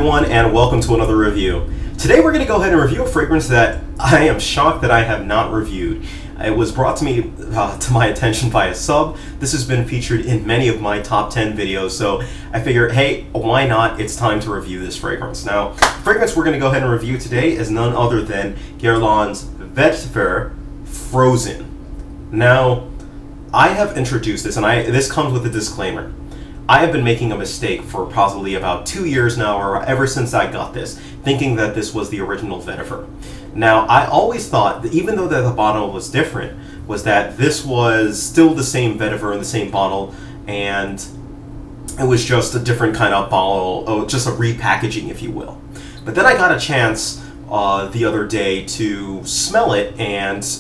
everyone, and welcome to another review. Today we're going to go ahead and review a fragrance that I am shocked that I have not reviewed. It was brought to me, to my attention by a sub. This has been featured in many of my top 10 videos, so I figured, hey, why not? It's time to review this fragrance. Now, the fragrance we're going to go ahead and review today is none other than Guerlain's Vetiver Frozen. Now, I have introduced this, and this comes with a disclaimer. I have been making a mistake for possibly about 2 years now, or ever since I got this, thinking that this was the original Vetiver. Now, I always thought that even though the bottle was different, was that this was still the same Vetiver in the same bottle, and it was just a different kind of bottle, just a repackaging, if you will. But then I got a chance the other day to smell it,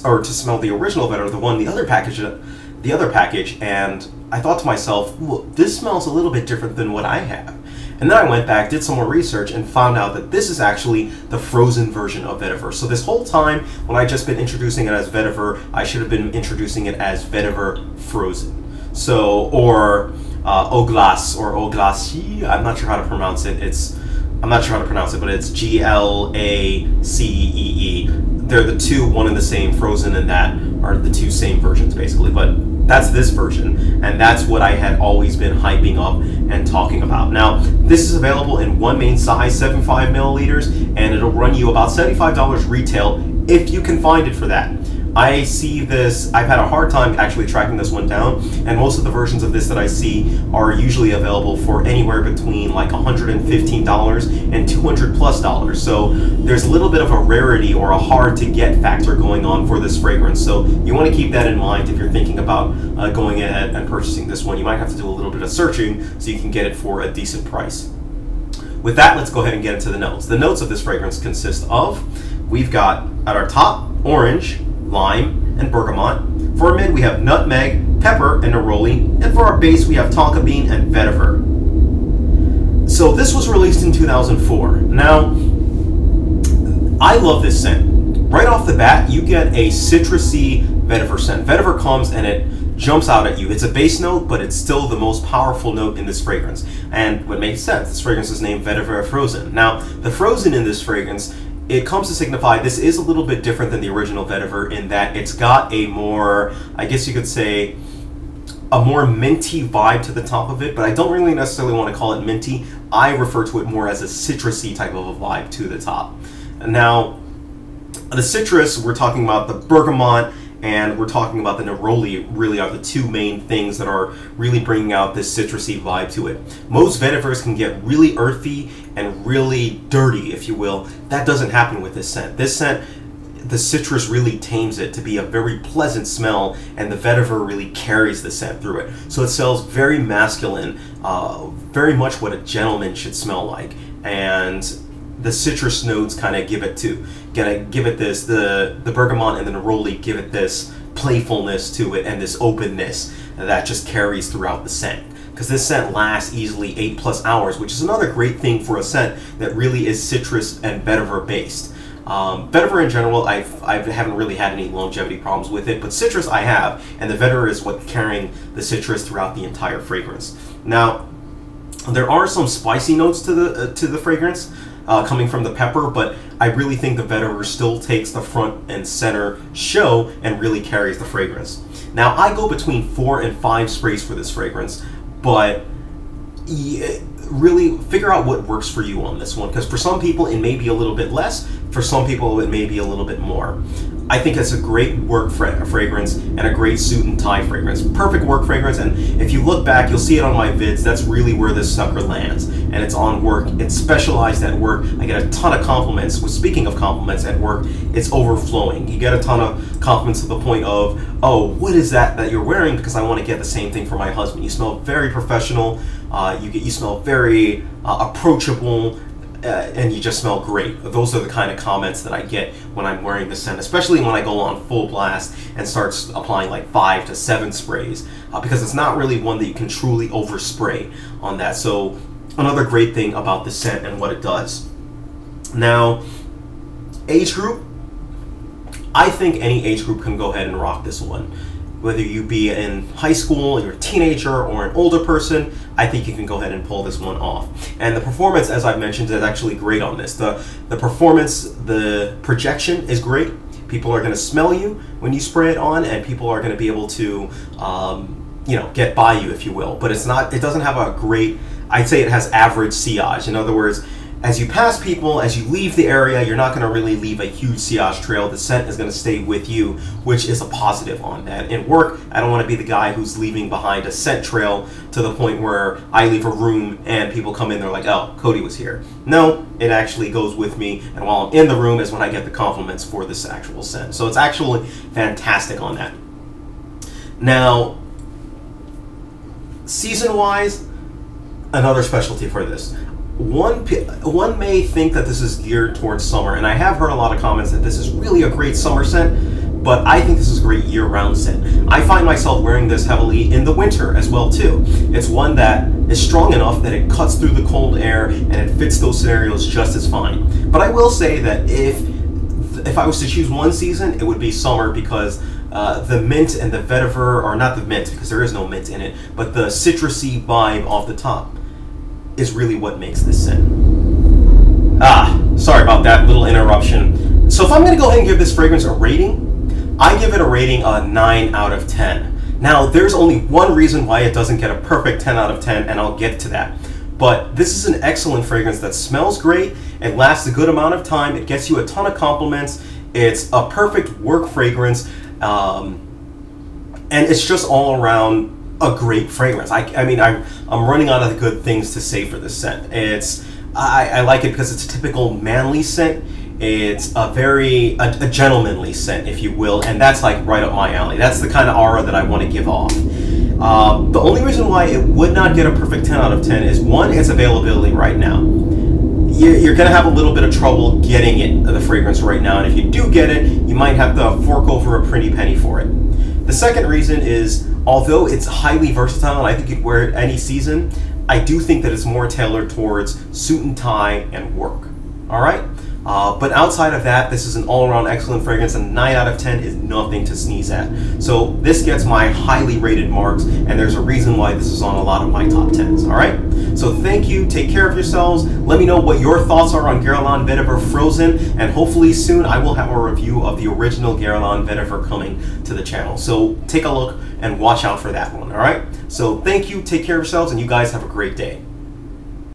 or to smell the original Vetiver, the other package, and I thought to myself, well, this smells a little bit different than what I have. And then I went back, did some more research, and found out that this is actually the frozen version of Vetiver. So this whole time, when I just been introducing it as Vetiver, I should have been introducing it as Vetiver Frozen. So, or Eau Glace, or Eau Glace, I'm not sure how to pronounce it. But it's G-L-A-C-E-E. They're the two, one and the same. Frozen and that are the two same versions, basically. But that's this version, and that's what I had always been hyping up and talking about. Now, this is available in one main size, 75 milliliters, and it'll run you about $75 retail if you can find it for that. I see this, I've had a hard time actually tracking this one down, and most of the versions of this that I see are usually available for anywhere between like $115 and $200 plus. So there's a little bit of a rarity or a hard to get factor going on for this fragrance. So you want to keep that in mind if you're thinking about going ahead and purchasing this one. You might have to do a little bit of searching so you can get it for a decent price. With that, let's go ahead and get into the notes. The notes of this fragrance consist of, we've got at our top, orange, lime, and bergamot. For our mid, we have nutmeg, pepper, and neroli. And for our base, we have tonka bean and vetiver. So this was released in 2004. Now, I love this scent. Right off the bat, you get a citrusy vetiver scent. Vetiver comes and it jumps out at you. It's a base note, but it's still the most powerful note in this fragrance. And what makes sense, this fragrance is named Vetiver Frozen. Now, the frozen in this fragrance, it comes to signify this is a little bit different than the original Vetiver in that it's got a more, I guess you could say, a more minty vibe to the top of it, but I don't really necessarily want to call it minty. I refer to it more as a citrusy type of a vibe to the top. Now, the citrus, we're talking about the bergamot, and we're talking about the neroli, really are the two main things that are really bringing out this citrusy vibe to it. Most Vetivers can get really earthy and really dirty, if you will. That doesn't happen with this scent. This scent, the citrus really tames it to be a very pleasant smell, and the Vetiver really carries the scent through it. So it smells very masculine, very much what a gentleman should smell like. And the citrus notes kind of give it this, the bergamot and the neroli give it this playfulness to it and this openness that just carries throughout the scent. Because this scent lasts easily 8+ hours, which is another great thing for a scent that really is citrus and vetiver based. Vetiver in general, I haven't really had any longevity problems with it, but citrus I have, and the vetiver is what's carrying the citrus throughout the entire fragrance. Now, there are some spicy notes to the fragrance, coming from the pepper, but I really think the Vetiver still takes the front and center show and really carries the fragrance. Now, I go between 4 and 5 sprays for this fragrance, but really figure out what works for you on this one, because for some people it may be a little bit less, for some people it may be a little bit more. I think it's a great work fragrance and a great suit and tie fragrance. Perfect work fragrance, and if you look back, you'll see it on my vids. That's really where this sucker lands, and it's on work. It's specialized at work. I get a ton of compliments. Well, speaking of compliments at work, it's overflowing. You get a ton of compliments to the point of, oh, what is that you're wearing? Because I want to get the same thing for my husband. You smell very professional. You smell very approachable. And you just smell great. Those are the kind of comments that I get when I'm wearing the scent, especially when I go on full blast and start applying like 5 to 7 sprays, because it's not really one that you can truly overspray on that. So another great thing about the scent and what it does. Now, age group, I think any age group can go ahead and rock this one. whether you be in high school, you're a teenager, or an older person, I think you can go ahead and pull this one off. And the performance, as I've mentioned, is actually great on this. The performance, the projection is great. People are going to smell you when you spray it on, and people are going to be able to, you know, get by you, if you will. But it's not. It doesn't have a great. I'd say it has average sillage. In other words, as you pass people, as you leave the area, you're not going to really leave a huge sillage trail. The scent is going to stay with you, which is a positive on that. In work, I don't want to be the guy who's leaving behind a scent trail to the point where I leave a room and people come in, they're like, oh, Cody was here. No, it actually goes with me, and while I'm in the room is when I get the compliments for this actual scent. So it's actually fantastic on that. Now, season-wise, another specialty for this. One may think that this is geared towards summer, and I have heard a lot of comments that this is really a great summer scent, but I think this is a great year-round scent. I find myself wearing this heavily in the winter as well too. It's one that is strong enough that it cuts through the cold air and it fits those scenarios just as fine. But I will say that if I was to choose one season, it would be summer, because the mint and the vetiver, or not the mint because there is no mint in it, but the citrusy vibe off the top is really what makes this scent. Sorry about that little interruption. So if I'm going to go ahead and give this fragrance a rating, I give it a rating of 9 out of 10. Now, there's only one reason why it doesn't get a perfect 10 out of 10, and I'll get to that. But this is an excellent fragrance that smells great, it lasts a good amount of time, it gets you a ton of compliments, it's a perfect work fragrance, and it's just all around a great fragrance. I mean, I'm running out of the good things to say for this scent. I like it because it's a typical manly scent. It's a gentlemanly scent, if you will, and that's like right up my alley. That's the kind of aura that I want to give off. The only reason why it would not get a perfect 10 out of 10 is, one, its availability right now. You're going to have a little bit of trouble getting it, the fragrance right now, and if you do get it, you might have to fork over a pretty penny for it. The second reason is, although it's highly versatile and I think you could wear it any season, I do think that it's more tailored towards suit and tie and work. All right? But outside of that, this is an all-around excellent fragrance, and 9 out of 10 is nothing to sneeze at. So this gets my highly rated marks, and there's a reason why this is on a lot of my top 10s, all right? So thank you, take care of yourselves. Let me know what your thoughts are on Guerlain Vetiver Frozen, and hopefully soon I will have a review of the original Guerlain Vetiver coming to the channel. So take a look and watch out for that one, all right? So thank you, take care of yourselves, and you guys have a great day.